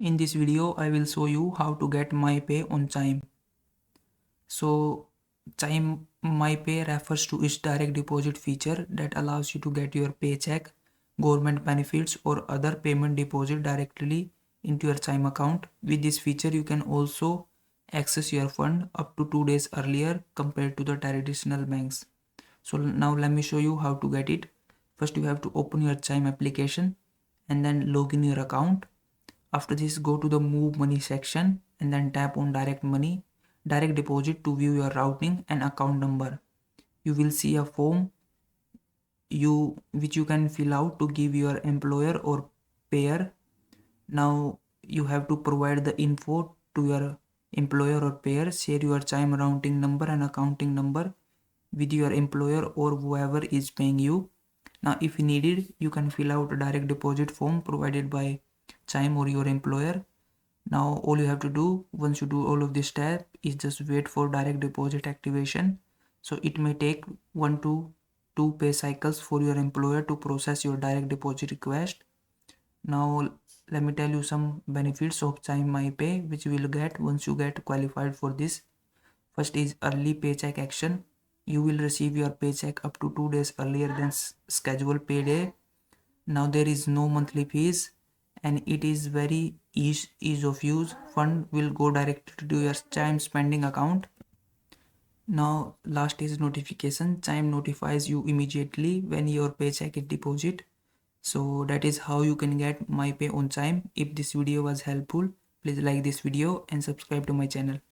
In this video, I will show you how to get MyPay on Chime. So, Chime MyPay refers to its direct deposit feature that allows you to get your paycheck, government benefits, or other payment deposit directly into your Chime account. With this feature, you can also access your fund up to 2 days earlier compared to the traditional banks. So now let me show you how to get it. First, you have to open your Chime application and then log in your account. After this, go to the move money section and then tap on direct deposit to view your routing and account number. You will see a form which you can fill out to give your employer or payer. Now you have to provide the info to your employer or payer. Share your Chime routing number and accounting number with your employer or whoever is paying you. Now if needed, you can fill out a direct deposit form provided by Chime or your employer. Now all you have to do once you do all of this step is just wait for direct deposit activation. So it may take 1 to 2 pay cycles for your employer to process your direct deposit request. Now let me tell you some benefits of Chime MyPay which you will get once you get qualified for this. First is early paycheck action. You will receive your paycheck up to 2 days earlier than scheduled payday. Now there is no monthly fees and it is very ease of use. Fund will go directly to your Chime spending account. Now last is notification. Chime notifies you immediately when your paycheck is deposited. So that is how you can get MyPay on Chime. If this video was helpful, please like this video and subscribe to my channel.